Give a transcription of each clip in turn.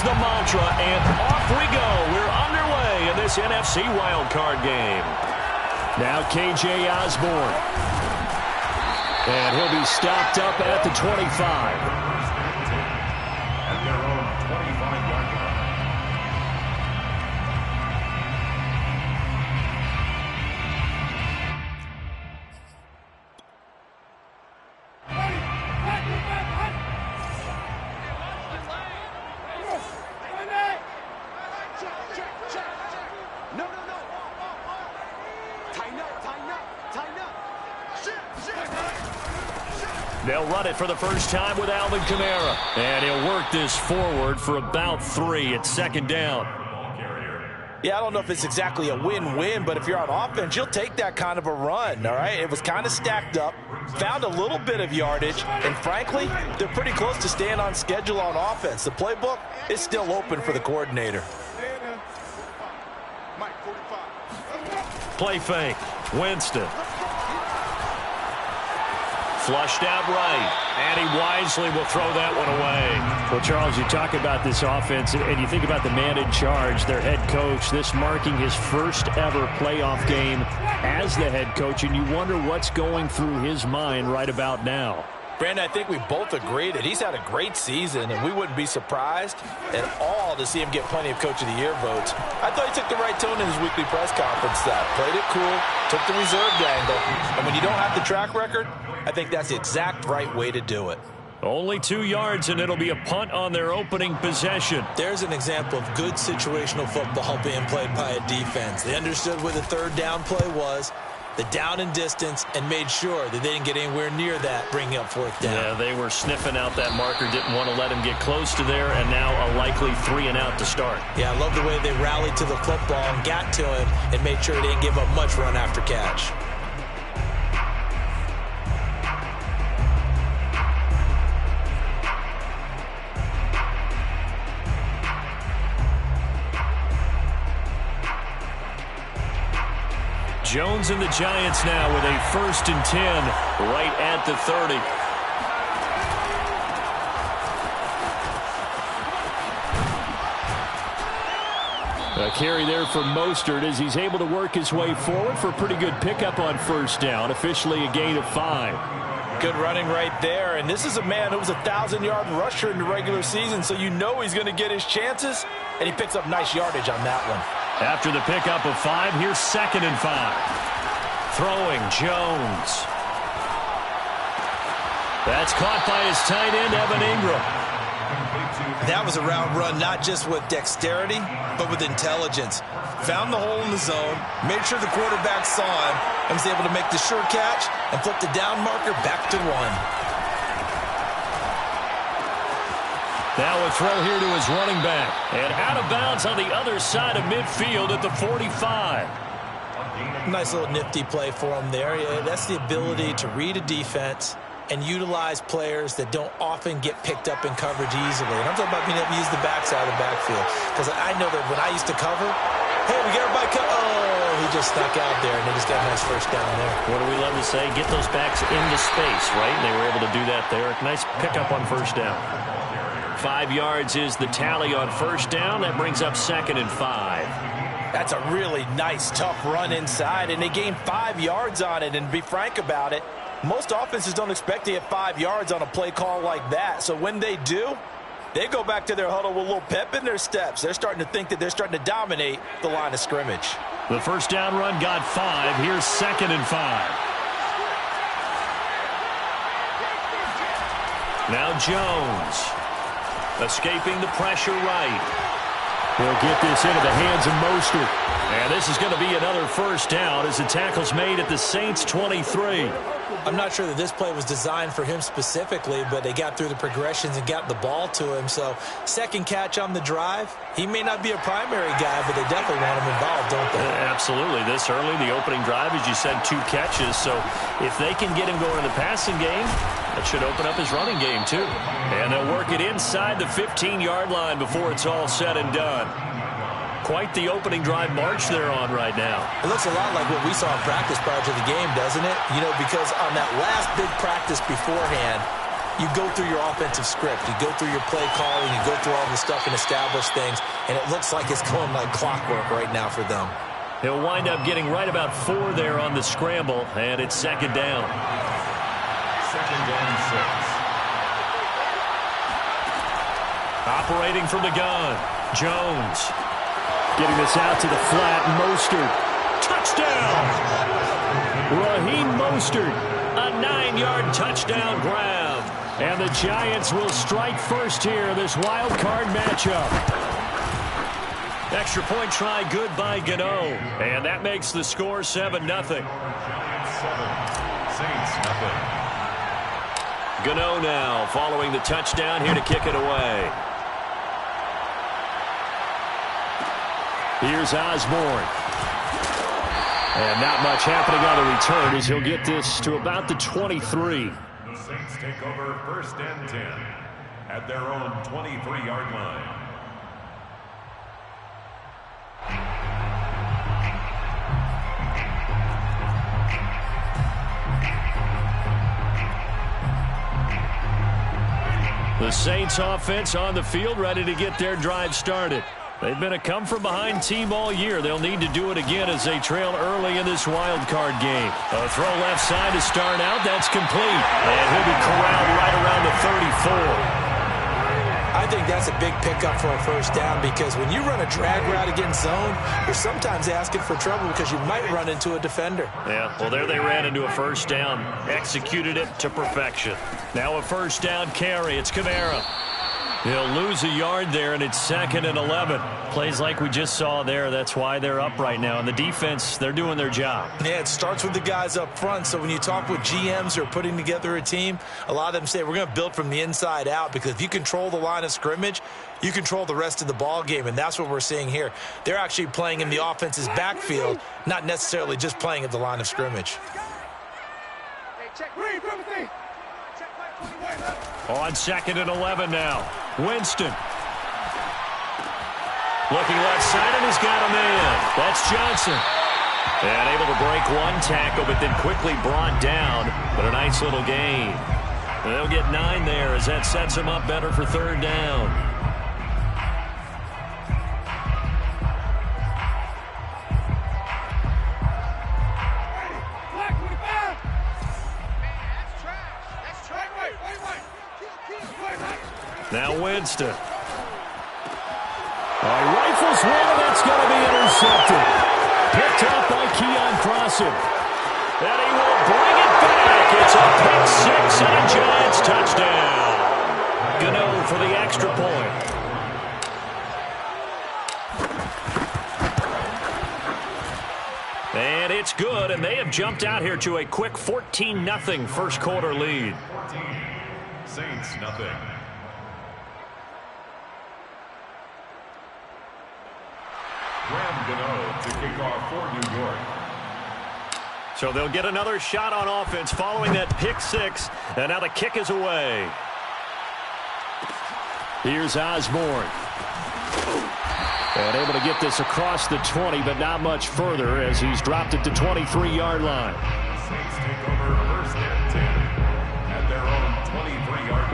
the mantra, and off we go. We're underway in this NFC Wildcard game. Now KJ Osborne. And he'll be stopped up at the 25. They'll run it for the first time with Alvin Kamara. And he'll work this forward for about 3 at second down. Yeah, I don't know if it's exactly a win-win, but if you're on offense, you'll take that kind of a run, all right? It was kind of stacked up, found a little bit of yardage, and frankly, they're pretty close to staying on schedule on offense. The playbook is still open for the coordinator. Play fake. Winston. Flushed out right, and he wisely will throw that one away. Well, Charles, you talk about this offense, and you think about the man in charge, their head coach, this marking his first ever playoff game as the head coach, and you wonder what's going through his mind right about now. Brandon, I think we both agree that he's had a great season, and we wouldn't be surprised at all to see him get plenty of Coach of the Year votes. I thought he took the right tone in his weekly press conference, played it cool, took the reserved angle, and when you don't have the track record, I think that's the exact right way to do it. Only 2 yards, and it'll be a punt on their opening possession. There's an example of good situational football being played by a defense. They understood where the third down play was, the down and distance, and made sure that they didn't get anywhere near that, bringing up fourth down. Yeah, they were sniffing out that marker, didn't want to let him get close to there, and now a likely 3 and out to start. Yeah, I love the way they rallied to the football and got to him and made sure they didn't give up much run after catch. Jones and the Giants now with a 1st and 10 right at the 30. A carry there for Mostert as he's able to work his way forward for a pretty good pickup on first down. Officially a gain of 5. Good running right there, and this is a man who was a 1,000-yard rusher in the regular season, so you know he's going to get his chances, and he picks up nice yardage on that one. After the pickup of 5, here's 2nd and 5. Throwing Jones. That's caught by his tight end, Evan Ingram. That was a route run not just with dexterity, but with intelligence. Found the hole in the zone, made sure the quarterback saw him, and was able to make the sure catch and flip the down marker back to 1. Now a throw here to his running back. And out of bounds on the other side of midfield at the 45. Nice little nifty play for him there. Yeah, that's the ability to read a defense and utilize players that don't often get picked up in coverage easily. And I'm talking about being able to use the backside of the backfield. Because I know that when I used to cover, hey, we got everybody covered. Oh, he just stuck out there, and they just got a nice first down there. What do we love to say? Get those backs into space, right? And they were able to do that there. Nice pickup on first down. 5 yards is the tally on first down. That brings up 2nd and 5. That's a really nice, tough run inside, and they gained 5 yards on it. And to be frank about it, most offenses don't expect to get 5 yards on a play call like that. So when they do, they go back to their huddle with a little pep in their steps. They're starting to think that they're starting to dominate the line of scrimmage. The first down run got 5. Here's 2nd and 5. Now Jones. Escaping the pressure right. He'll get this into the hands of Mostert. And this is going to be another first down as the tackle's made at the Saints 23. I'm not sure that this play was designed for him specifically, but they got through the progressions and got the ball to him. So second catch on the drive. He may not be a primary guy, but they definitely want him involved, don't they? Absolutely. This early, the opening drive, as you said, 2 catches. So if they can get him going in the passing game, that should open up his running game too. And they'll work it inside the 15-yard line before it's all said and done. Quite the opening drive march they're on right now. It looks a lot like what we saw in practice prior to the game, doesn't it? You know, because on that last big practice beforehand, you go through your offensive script. You go through your play calling. You go through all the stuff and establish things. And it looks like it's going like clockwork right now for them. He'll wind up getting right about 4 there on the scramble, and it's second down. Second down 6. Operating from the gun, Jones. Getting this out to the flat, Mostert. Touchdown! Raheem Mostert, a 9-yard touchdown grab. And the Giants will strike first here, this wild card matchup. Extra point try good by Gano. And that makes the score 7-0. 7. Saints nothing. Gano now following the touchdown here to kick it away. Here's Osborne. And not much happening on the return as he'll get this to about the 23. The Saints take over 1st and 10 at their own 23-yard line. The Saints offense on the field ready to get their drive started. They've been a come-from-behind team all year. They'll need to do it again as they trail early in this wild card game. A throw left side to start out. That's complete. And he'll be corralled right around the 34. I think that's a big pickup for a first down because when you run a drag route against zone, you're sometimes asking for trouble because you might run into a defender. Yeah, well, there they ran into a first down. Executed it to perfection. Now a first down carry. It's Kamara. He'll lose a yard there, and it's 2nd and 11. Plays like we just saw there. That's why they're up right now. And the defense, they're doing their job. Yeah, it starts with the guys up front. So when you talk with GMs who are putting together a team, a lot of them say we're going to build from the inside out because if you control the line of scrimmage, you control the rest of the ball game, and that's what we're seeing here. They're actually playing in the offense's backfield, not necessarily just playing at the line of scrimmage. On 2nd and 11 now. Winston. Looking left side, and he's got a man. That's Johnson. And able to break one tackle, but then quickly brought down. But a nice little gain. And they'll get 9 there as that sets him up better for 3rd down. Now Winston. Rifles one, that's going to be intercepted. Picked up by Keon Crossan. And he will bring it back. It's a pick 6 and a Giants touchdown. Gano for the extra point. And it's good, and they have jumped out here to a quick 14-0 first quarter lead. 14. Saints nothing. Graham Gano to kick off for New York. So they'll get another shot on offense following that pick 6, and now the kick is away. Here's Osborne. And able to get this across the 20, but not much further as he's dropped it to 23-yard line. The Saints take over 1st and 10 at their own 23-yard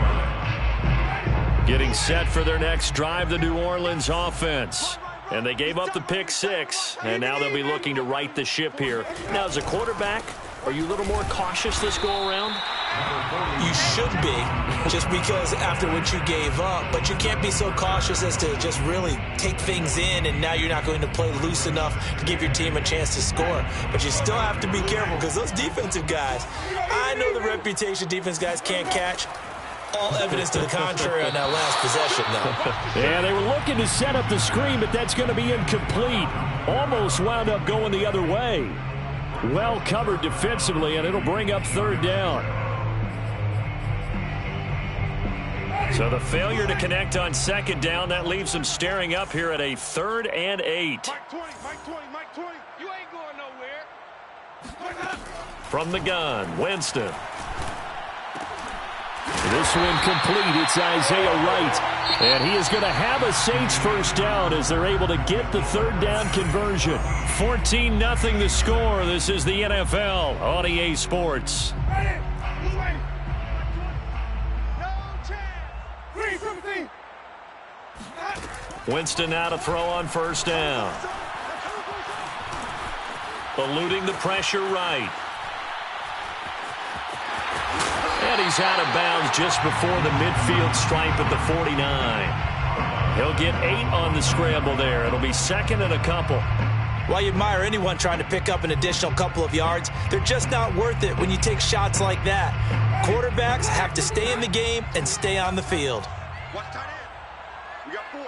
line. Getting set for their next drive, the New Orleans offense. And they gave up the pick 6, and now they'll be looking to right the ship here. Now, as a quarterback, are you a little more cautious this go-around? You should be, just because after what you gave up. But you can't be so cautious as to just really take things in, and now you're not going to play loose enough to give your team a chance to score. But you still have to be careful because those defensive guys, I know the reputation defense guys can't catch. All evidence to the contrary on that last possession, though. Yeah, they were looking to set up the screen, but that's going to be incomplete. Almost wound up going the other way. Well covered defensively, and it'll bring up 3rd down. So the failure to connect on 2nd down, that leaves them staring up here at a 3rd and 8. Mike 20, you ain't going nowhere. From the gun, Winston. This one complete. It's Isaiah Wright. And he is going to have a Saints first down as they're able to get the 3rd down conversion. 14-0 the score. This is the NFL on EA Sports. Winston now to throw on first down. Eluding the pressure right. And he's out of bounds just before the midfield stripe at the 49. He'll get 8 on the scramble there. It'll be second and a couple. Well, you admire anyone trying to pick up an additional couple of yards. They're just not worth it when you take shots like that. Quarterbacks have to stay in the game and stay on the field. We got 4.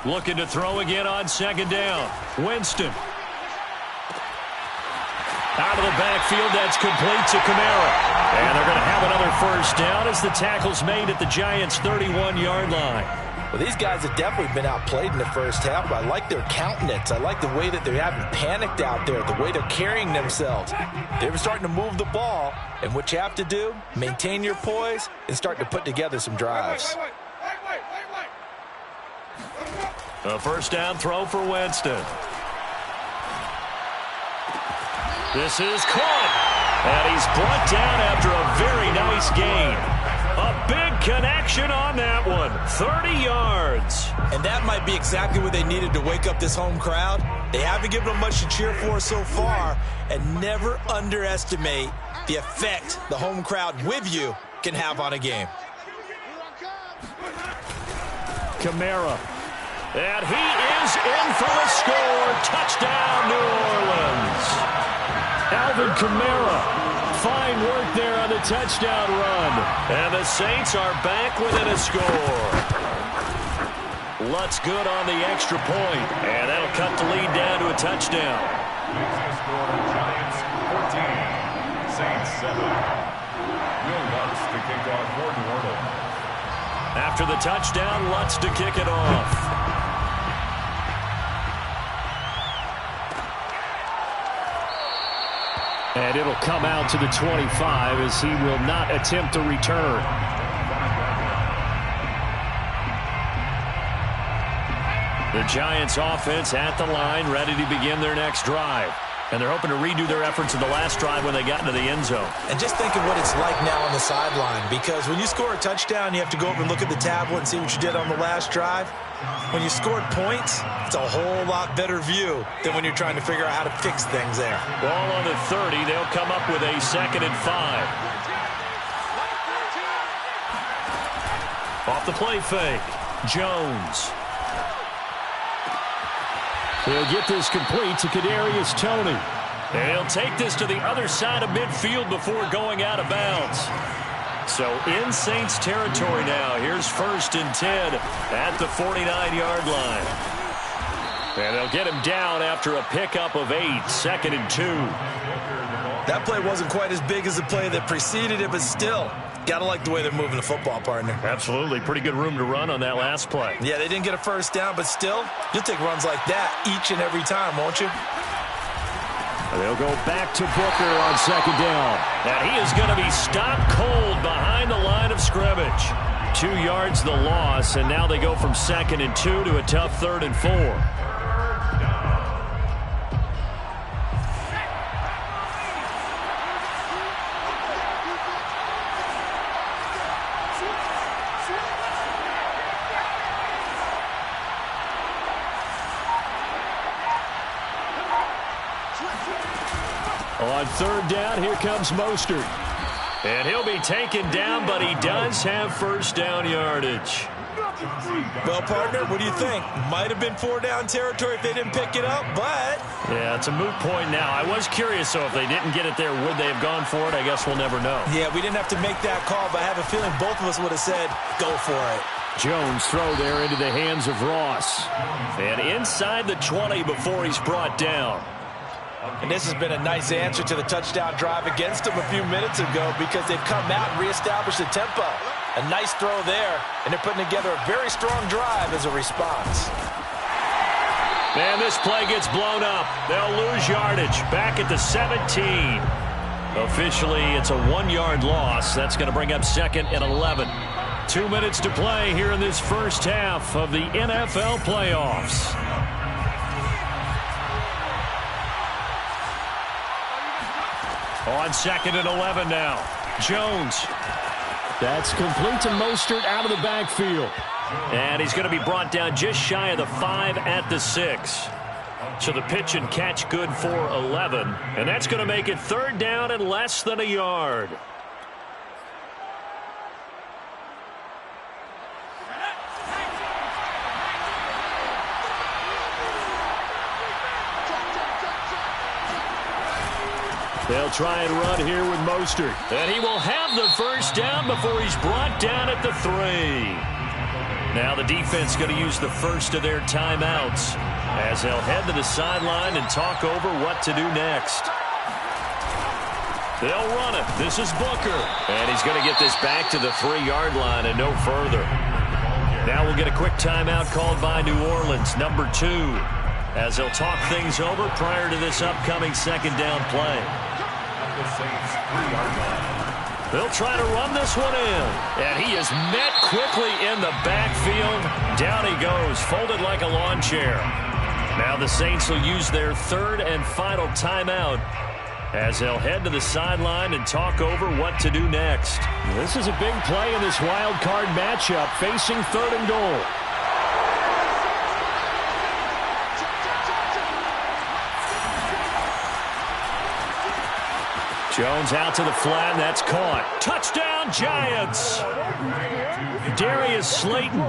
Looking to throw again on second down. Winston. Out of the backfield, that's complete to Kamara. And they're going to have another first down as the tackle's made at the Giants' 31-yard line. Well, these guys have definitely been outplayed in the first half, but I like their countenance. I like the way that they haven't panicked out there, the way they're carrying themselves. They're starting to move the ball, and what you have to do, maintain your poise and start to put together some drives. A first down throw for Winston. This is caught, and he's brought down after a very nice gain. A big connection on that one, 30 yards. And that might be exactly what they needed to wake up this home crowd. They haven't given them much to cheer for so far, and never underestimate the effect the home crowd with you can have on a game. Kamara, and he is in for the score. Touchdown, New Orleans. Alvin Kamara, fine work there on the touchdown run. And the Saints are back within a score. Lutz good on the extra point, and that'll cut the lead down to a touchdown. Score Giants 14, Saints 7. Will Lutz to kick off for New Orleans. After the touchdown, Lutz to kick it off. And it'll come out to the 25 as he will not attempt to return. The Giants offense at the line, ready to begin their next drive. And they're hoping to redo their efforts in the last drive when they got into the end zone. And just think of what it's like now on the sideline, because when you score a touchdown, you have to go over and look at the tablet and see what you did on the last drive. When you scored points, it's a whole lot better view than when you're trying to figure out how to fix things there. Ball on the 30. They'll come up with a 2nd and 5. Off the play fake. Jones. He'll get this complete to Kadarius Toney. And he'll take this to the other side of midfield before going out of bounds. So in Saints territory now. Here's 1st and 10 at the 49-yard line. And they'll get him down after a pickup of 8, 2nd and 2. That play wasn't quite as big as the play that preceded it, but still, gotta like the way they're moving the football, partner. Absolutely. Pretty good room to run on that last play. Yeah, they didn't get a first down, but still, you'll take runs like that each and every time, won't you? They'll go back to Booker on 2nd down. And he is going to be stopped cold behind the line of scrimmage. 2 yards the loss, and now they go from 2nd and 2 to a tough 3rd and 4. On 3rd down, here comes Mostert. And he'll be taken down, but he does have 1st down yardage. Well, partner, what do you think? Might have been 4-down territory if they didn't pick it up, but... Yeah, it's a moot point now. I was curious, so if they didn't get it there, would they have gone for it? I guess we'll never know. Yeah, we didn't have to make that call, but I have a feeling both of us would have said, go for it. Jones throw there into the hands of Ross. And inside the 20 before he's brought down. And this has been a nice answer to the touchdown drive against them a few minutes ago because they've come out and reestablished the tempo. A nice throw there, and they're putting together a very strong drive as a response. And this play gets blown up. They'll lose yardage back at the 17. Officially, it's a 1-yard loss. That's going to bring up 2nd and 11. 2 minutes to play here in this first half of the NFL playoffs. On 2nd and 11 now. Jones. That's complete to Mostert out of the backfield. And he's going to be brought down just shy of the 5 at the 6. So the pitch and catch good for 11. And that's going to make it 3rd down and less than a yard. They'll try and run here with Mostert. And he will have the 1st down before he's brought down at the 3. Now the defense going to use the first of their timeouts as they'll head to the sideline and talk over what to do next. They'll run it. This is Booker. And he's going to get this back to the 3-yard line and no further. Now we'll get a quick timeout called by New Orleans, number 2, as they'll talk things over prior to this upcoming 2nd down play. The Saints 3-yard line. They'll try to run this one in. And he is met quickly in the backfield. Down he goes, folded like a lawn chair. Now the Saints will use their 3rd and final timeout as they'll head to the sideline and talk over what to do next. This is a big play in this wild card matchup, facing 3rd and goal. Jones out to the flat, that's caught. Touchdown, Giants! Darius Slayton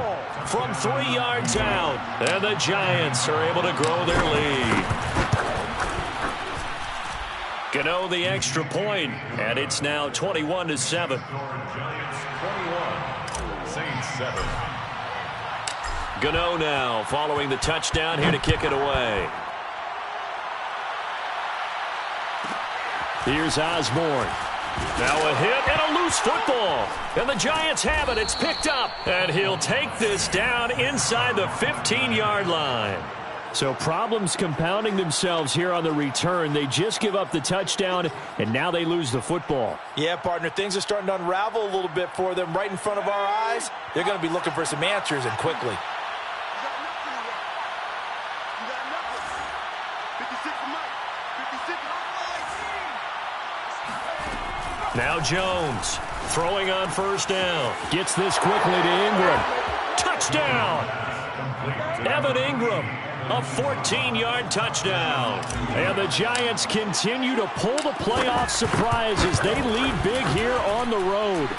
from 3 yards out. And the Giants are able to grow their lead. Gano the extra point, and it's now 21-7. Giants 21, Saints 7. Gano now following the touchdown here to kick it away. Here's Osborne. Now a hit and a loose football. And the Giants have it. It's picked up. And he'll take this down inside the 15-yard line. So problems compounding themselves here on the return. They just give up the touchdown, and now they lose the football. Yeah, partner, things are starting to unravel a little bit for them right in front of our eyes. They're going to be looking for some answers, and quickly. Now Jones throwing on 1st down. Gets this quickly to Ingram. Touchdown! Evan Ingram, a 14-yard touchdown. And the Giants continue to pull the playoff surprise as they lead big here on the road.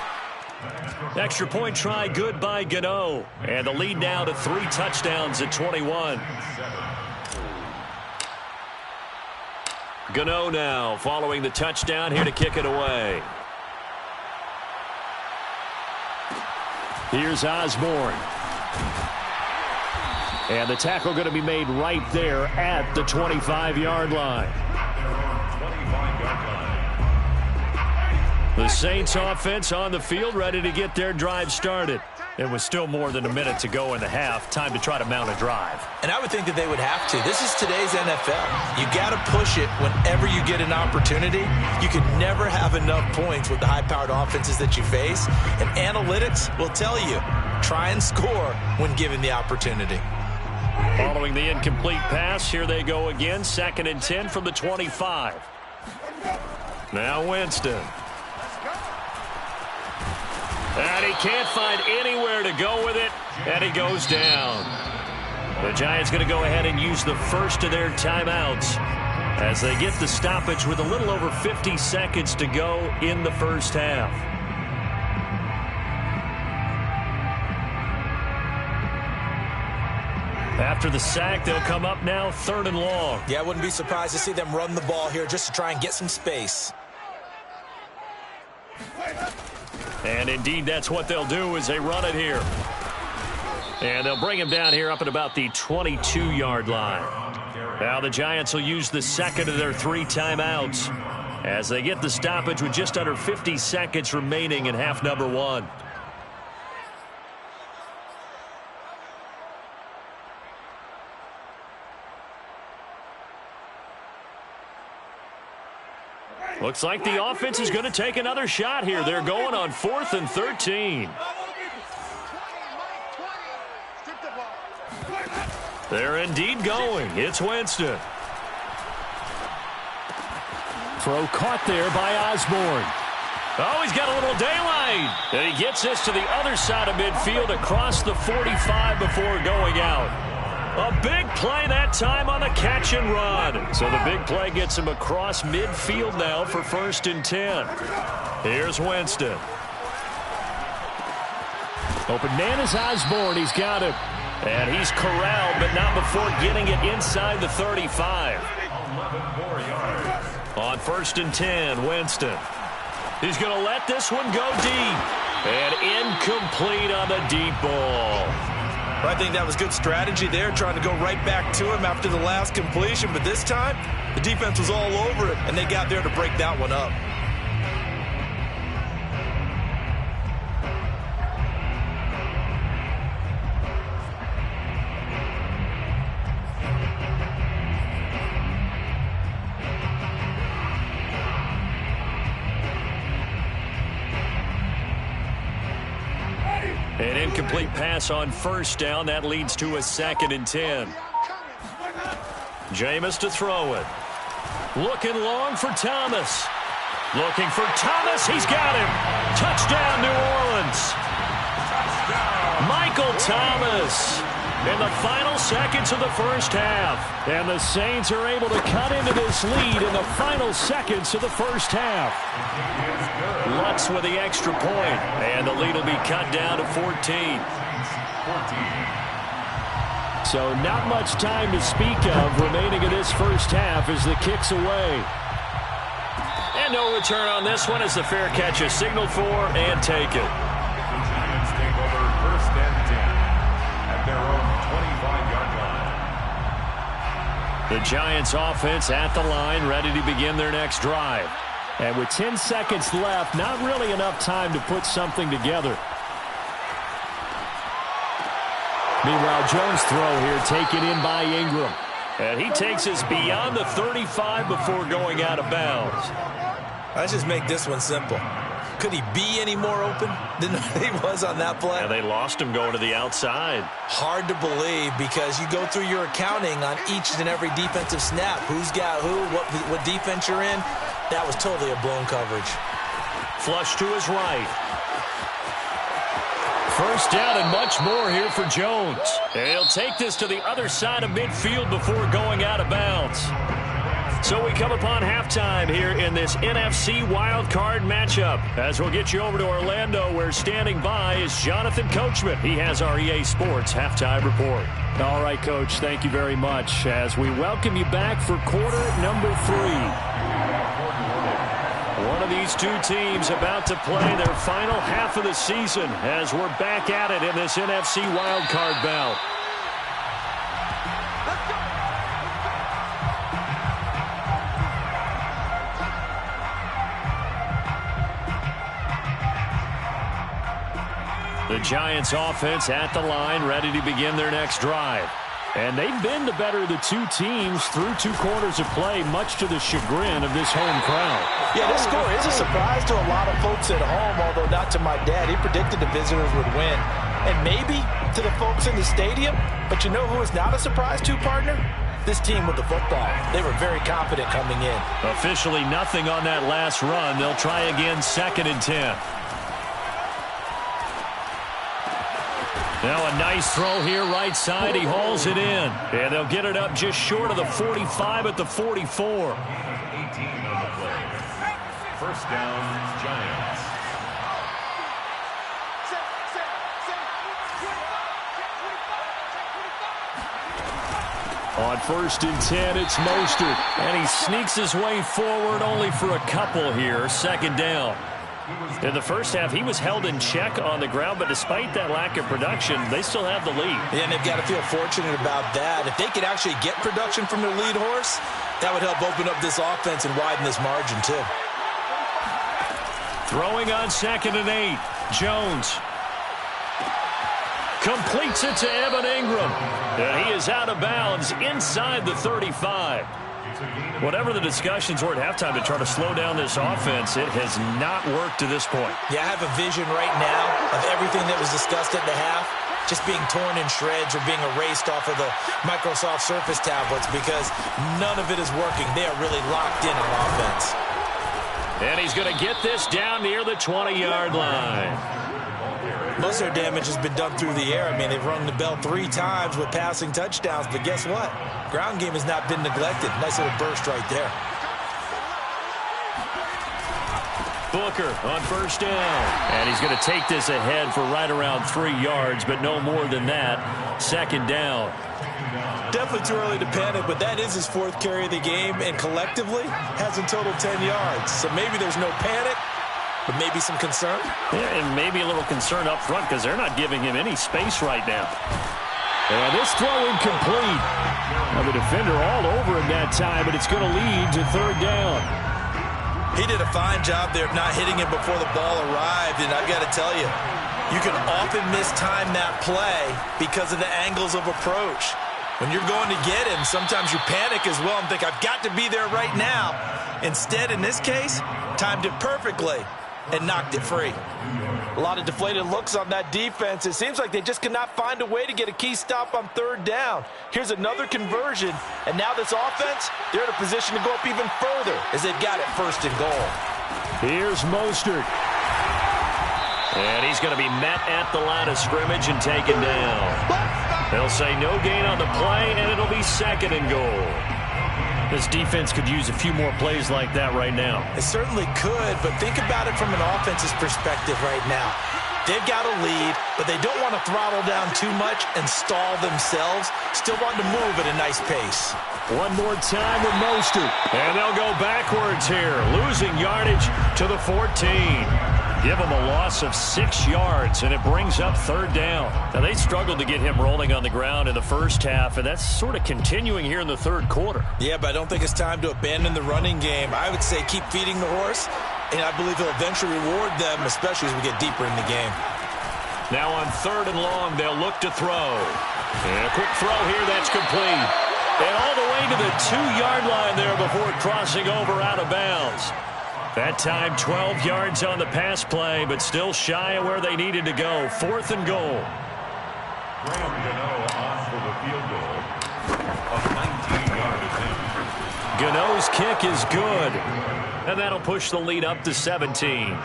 Extra point try good by Gano. And the lead now to 3 touchdowns at 21. Gano now following the touchdown here to kick it away. Here's Osborne. And the tackle going to be made right there at the 25-yard line. 25-yard line. The Saints offense on the field ready to get their drive started. It was still more than a minute to go in the half. Time to try to mount a drive. And I would think that they would have to. This is today's NFL. You got to push it whenever you get an opportunity. You can never have enough points with the high-powered offenses that you face. And analytics will tell you, try and score when given the opportunity. Following the incomplete pass, here they go again. 2nd and 10 from the 25. Now Winston. And he can't find anywhere to go with it, and he goes down. The Giants going to go ahead and use the first of their timeouts as they get the stoppage with a little over 50 seconds to go in the first half. After the sack, they'll come up now 3rd and long. Yeah, I wouldn't be surprised to see them run the ball here just to try and get some space. And indeed, that's what they'll do as they run it here. And they'll bring him down here up at about the 22-yard line. Now the Giants will use the 2nd of their 3 timeouts as they get the stoppage with just under 50 seconds remaining in half number 1. Looks like the offense is going to take another shot here. They're going on 4th and 13. They're indeed going. It's Winston. Throw caught there by Osborne. Oh, he's got a little daylight. And he gets this to the other side of midfield across the 45 before going out. A big play that time on the catch and run. So the big play gets him across midfield now for 1st and 10. Here's Winston. Open man is Osborne. He's got it. And he's corralled, but not before getting it inside the 35. 11 more yards. On 1st and 10, Winston. He's going to let this one go deep. And incomplete on the deep ball. I think that was good strategy there, trying to go right back to him after the last completion. But this time, the defense was all over it, and they got there to break that one up. An incomplete pass on 1st down. That leads to a 2nd and 10. Jameis to throw it. Looking long for Thomas. Looking for Thomas. He's got him. Touchdown, New Orleans. Michael Thomas in the final seconds of the 1st half. And the Saints are able to cut into this lead in the final seconds of the 1st half. Lutz with the extra point, and the lead will be cut down to 14. So not much time to speak of remaining in this 1st half as the kick's away. And no return on this one as the fair catch is signaled for and taken. The Giants take over 1st and 10 at their own 25-yard line. The Giants offense at the line, ready to begin their next drive. And with 10 seconds left, not really enough time to put something together. Meanwhile, Jones' throw here taken in by Ingram. And he takes us beyond the 35 before going out of bounds. Let's just make this one simple. Could he be any more open than he was on that play? And they lost him going to the outside. Hard to believe because you go through your accounting on each and every defensive snap. Who's got who, what defense you're in. That was totally a blown coverage. Flush to his right. 1st down and much more here for Jones. And he'll take this to the other side of midfield before going out of bounds. So we come upon halftime here in this NFC Wildcard matchup. As we'll get you over to Orlando, where standing by is Jonathan Coachman. He has our EA Sports halftime report. All right, Coach, thank you very much as we welcome you back for quarter number 3. One of these two teams about to play their final half of the season as we're back at it in this NFC Wildcard bout. The Giants offense at the line, ready to begin their next drive. And they've been the better of the two teams through 2 quarters of play, much to the chagrin of this home crowd. Yeah, this score is a surprise to a lot of folks at home, although not to my dad. He predicted the visitors would win. And maybe to the folks in the stadium, but you know who is not a surprise to, partner? This team with the football. They were very confident coming in. Officially nothing on that last run. They'll try again 2nd and 10. Now a nice throw here right side. He hauls it in. And they'll get it up just short of the 45 at the 44. 18 on the play. 1st down, Giants. On 1st and 10, it's Mostert. And he sneaks his way forward only for a couple here. 2nd down. In the 1st half, he was held in check on the ground, but despite that lack of production, they still have the lead. Yeah, and they've got to feel fortunate about that. If they could actually get production from their lead horse, that would help open up this offense and widen this margin, too. Throwing on 2nd and 8. Jones completes it to Evan Ingram. And he is out of bounds inside the 35. Whatever the discussions were at halftime to try to slow down this offense, it has not worked to this point. Yeah, I have a vision right now of everything that was discussed at the half just being torn in shreds or being erased off of the Microsoft Surface tablets because none of it is working. They are really locked in on offense. And he's going to get this down near the 20-yard line. Most of their damage has been done through the air. I mean, they've rung the bell 3 times with passing touchdowns, but guess what? Ground game has not been neglected. Nice little burst right there. Booker on first down. And he's going to take this ahead for right around 3 yards, but no more than that. Second down. Definitely too early to panic, but that is his 4th carry of the game, and collectively has a total 10 yards. So maybe there's no panic, but maybe some concern. Yeah, and maybe a little concern up front because they're not giving him any space right now. And this throw incomplete. Now the defender all over him that time, but it's going to lead to third down. He did a fine job there of not hitting him before the ball arrived, and I've got to tell you, you can often mistime that play because of the angles of approach. When you're going to get him, sometimes you panic as well and think, I've got to be there right now. Instead, in this case, timed it perfectly and knocked it free. A lot of deflated looks on that defense. It seems like they just cannot find a way to get a key stop on third down. Here's another conversion, and now this offense, they're in a position to go up even further as they've got it 1st and goal. Here's Mostert. And he's going to be met at the line of scrimmage and taken down. They'll say no gain on the play, and it'll be 2nd and goal. This defense could use a few more plays like that right now. It certainly could, but think about it from an offense's perspective right now. They've got a lead, but they don't want to throttle down too much and stall themselves. Still want to move at a nice pace. One more time with Mostert. And they'll go backwards here, losing yardage to the 14. Give him a loss of 6 yards, and it brings up third down. Now, they struggled to get him rolling on the ground in the first half, and that's sort of continuing here in the third quarter. Yeah, but I don't think it's time to abandon the running game. I would say keep feeding the horse, and I believe he'll eventually reward them, especially as we get deeper in the game. Now on 3rd and long, they'll look to throw. And a quick throw here, that's complete. And all the way to the 2-yard line there before crossing over out of bounds. That time 12 yards on the pass play, but still shy of where they needed to go. 4th and goal. Graham Gano on for the field goal. A 19-yard attempt. Gano's kick is good. And that'll push the lead up to 17.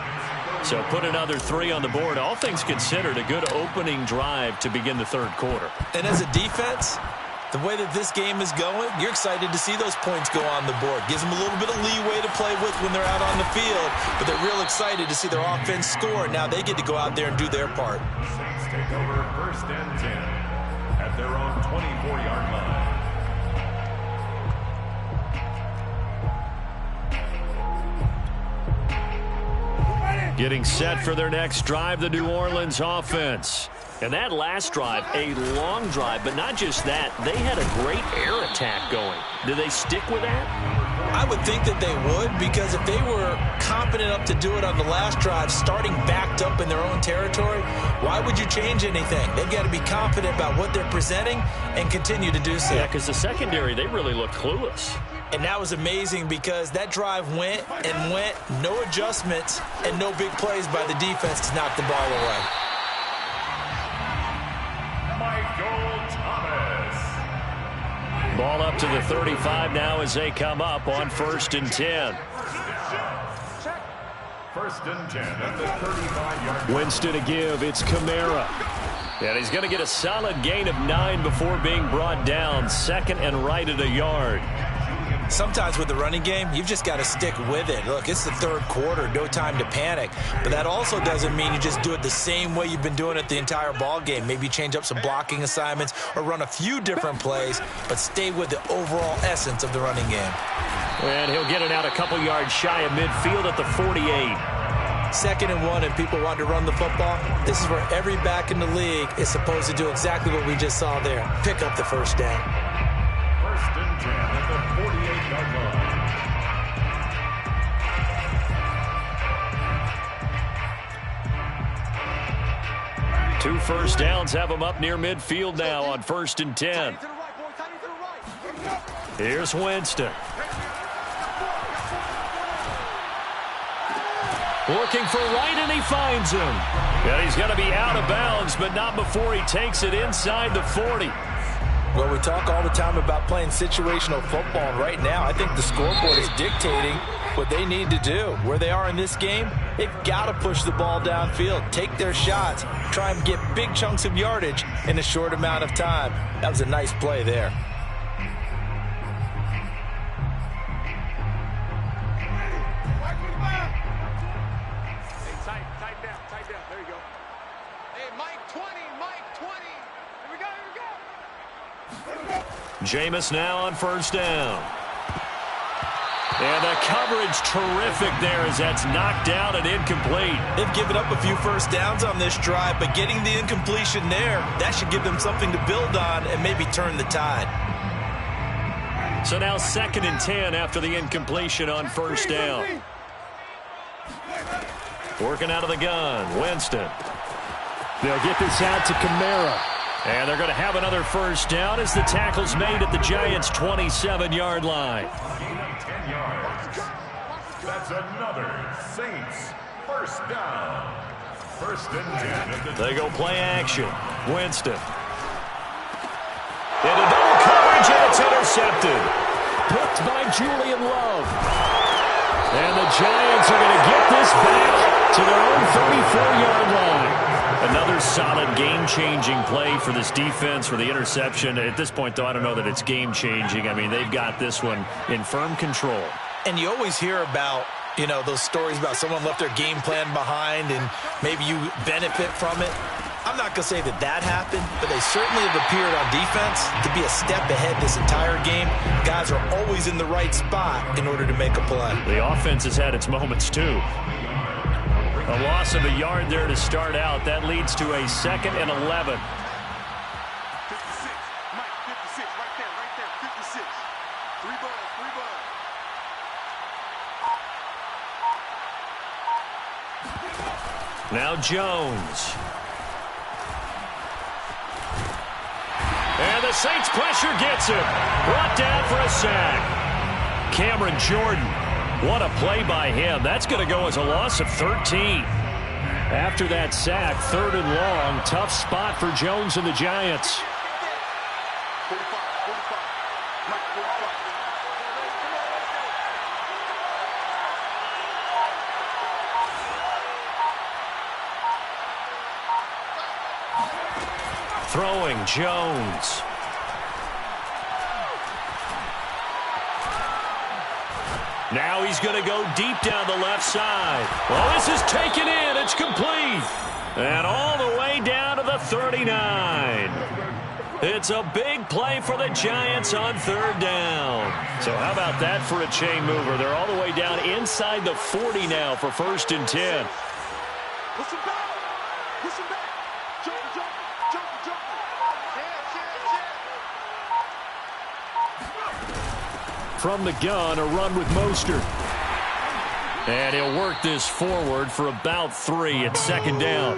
So put another 3 on the board. All things considered, a good opening drive to begin the third quarter. And as a defense, the way that this game is going, you're excited to see those points go on the board. Gives them a little bit of leeway to play with when they're out on the field, but they're real excited to see their offense score. Now they get to go out there and do their part. Saints take over 1st and 10 at their own 24-yard line. Getting set for their next drive, the New Orleans offense. And that last drive, a long drive, but not just that. They had a great air attack going. Do they stick with that? I would think that they would, because if they were competent enough to do it on the last drive, starting backed up in their own territory, why would you change anything? They've got to be confident about what they're presenting and continue to do so. Yeah, because the secondary, they really looked clueless. And that was amazing because that drive went and went, no adjustments, and no big plays by the defense to knock the ball away. Ball up to the 35 now as they come up on 1st and 10. 1st and 10 at the 35-yard line. Winston to give. It's Kamara. And he's going to get a solid gain of 9 before being brought down. 2nd and right at a yard. Sometimes with the running game, you've just got to stick with it. Look, it's the third quarter, no time to panic. But that also doesn't mean you just do it the same way you've been doing it the entire ball game. Maybe change up some blocking assignments or run a few different plays, but stay with the overall essence of the running game. And he'll get it out a couple yards shy of midfield at the 48. 2nd and 1, and people want to run the football. This is where every back in the league is supposed to do exactly what we just saw there. Pick up the first down. 1st and 10 at the 48-yard line. Two first downs have them up near midfield now on 1st and 10. Here's Winston. Looking for right, and he finds him. And he's going to be out of bounds, but not before he takes it inside the 40. Well, we talk all the time about playing situational football, and right now I think the scoreboard is dictating what they need to do. Where they are in this game, they've got to push the ball downfield, take their shots, try and get big chunks of yardage in a short amount of time. That was a nice play there. Jameis now on first down. And the coverage terrific there as that's knocked down and incomplete. They've given up a few first downs on this drive, but getting the incompletion there, that should give them something to build on and maybe turn the tide. So now 2nd and 10 after the incompletion on first down. Working out of the gun, Winston. They'll get this out to Kamara. And they're going to have another first down as the tackle's made at the Giants' 27-yard line. 10 yards. That's another Saints first down. 1st and 10. They go play action. Winston. Into double coverage, and it's intercepted. Picked by Julian Love. And the Giants are going to get this back to their own 34-yard line. Another solid game-changing play for this defense for the interception. At this point, though, I don't know that it's game-changing. I mean, they've got this one in firm control. And you always hear about, you know, those stories about someone left their game plan behind and maybe you benefit from it. I'm not going to say that that happened, but they certainly have appeared on defense to be a step ahead this entire game. Guys are always in the right spot in order to make a play. The offense has had its moments, too. A loss of a yard there to start out. That leads to a 2nd and 11. 56. Mike, 56. Right there. 56. 3 balls. Now Jones. And the Saints pressure gets him. Brought down for a sack. Cameron Jordan. What a play by him. That's going to go as a loss of 13. After that sack, 3rd and long. Tough spot for Jones and the Giants. 45. Mike, 45. Throwing Jones. Now he's going to go deep down the left side. Well, this is taken in. It's complete. And all the way down to the 39. It's a big play for the Giants on 3rd down. So how about that for a chain mover? They're all the way down inside the 40 now for 1st and 10. Push him back. Jump. From the gun, a run with Mostert. And he'll work this forward for about 3 at 2nd down.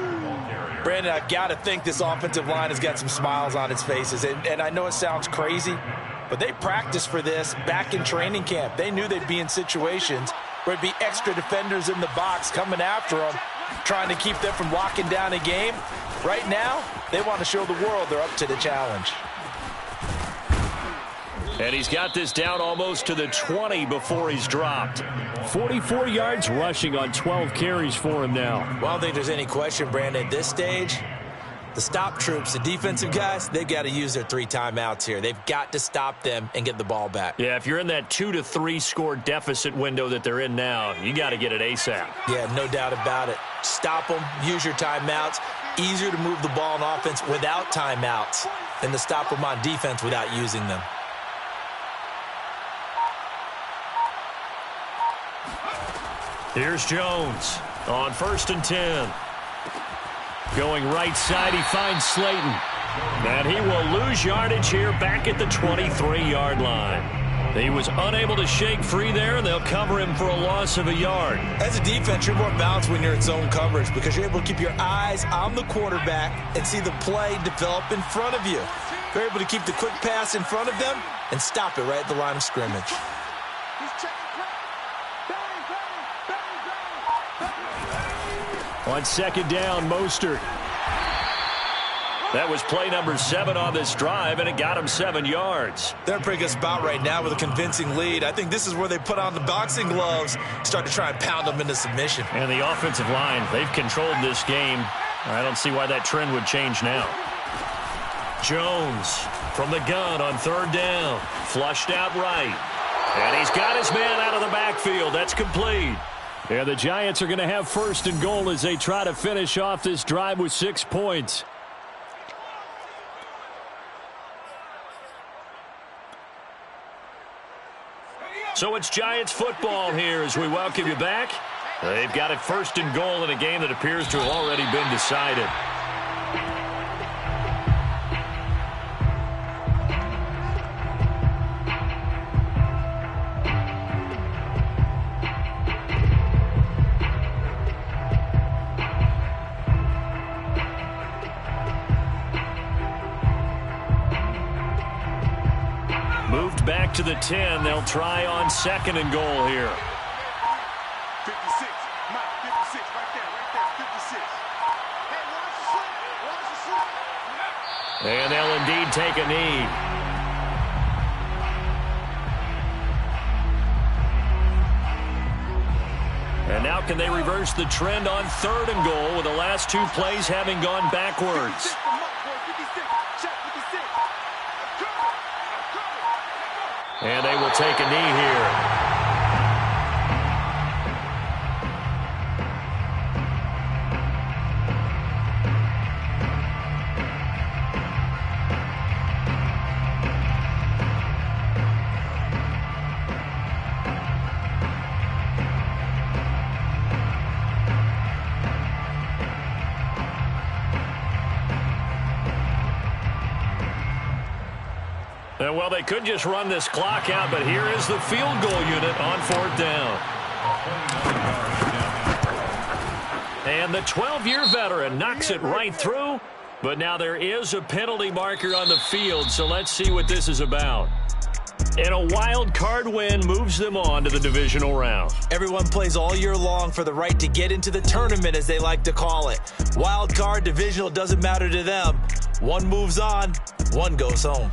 Brandon, I've got to think this offensive line has got some smiles on its faces. And I know it sounds crazy, but they practiced for this back in training camp. They knew they'd be in situations where it'd be extra defenders in the box coming after them, trying to keep them from locking down a game. Right now, they want to show the world they're up to the challenge. And he's got this down almost to the 20 before he's dropped. 44 yards rushing on 12 carries for him now. Well, I don't think there's any question, Brandon, at this stage, the stop troops, the defensive guys, they've got to use their 3 timeouts here. They've got to stop them and get the ball back. Yeah, if you're in that 2 to 3 score deficit window that they're in now, you got to get it ASAP. Yeah, no doubt about it. Stop them, use your timeouts. Easier to move the ball on offense without timeouts than to stop them on defense without using them. Here's Jones on 1st and 10. Going right side, he finds Slayton. And he will lose yardage here back at the 23-yard line. He was unable to shake free there, and they'll cover him for a loss of a yard. As a defense, you're more balanced when you're in zone coverage because you're able to keep your eyes on the quarterback and see the play develop in front of you. You're able to keep the quick pass in front of them and stop it right at the line of scrimmage. On 2nd down, Mostert. That was play number 7 on this drive, and it got him 7 yards. They're in a pretty good spot right now with a convincing lead. I think this is where they put on the boxing gloves, start to try and pound them into submission. And the offensive line, they've controlled this game. I don't see why that trend would change now. Jones from the gun on 3rd down. Flushed out right. And he's got his man out of the backfield. That's complete. And the Giants are going to have 1st and goal as they try to finish off this drive with 6 points. So it's Giants football here as we welcome you back. They've got it 1st and goal in a game that appears to have already been decided. Moved back to the 10. They'll try on 2nd and goal here. 56. Mike, 56. Right there. 56. Hey, watch the slip. And they'll indeed take a knee. And now can they reverse the trend on 3rd and goal with the last 2 plays having gone backwards? And they will take a knee here. Well, they could just run this clock out, but here is the field goal unit on 4th down. And the 12-year veteran knocks it right through, but now there is a penalty marker on the field, so let's see what this is about. And a wild card win moves them on to the divisional round. Everyone plays all year long for the right to get into the tournament, as they like to call it. Wild card, divisional, doesn't matter to them. One moves on, one goes home.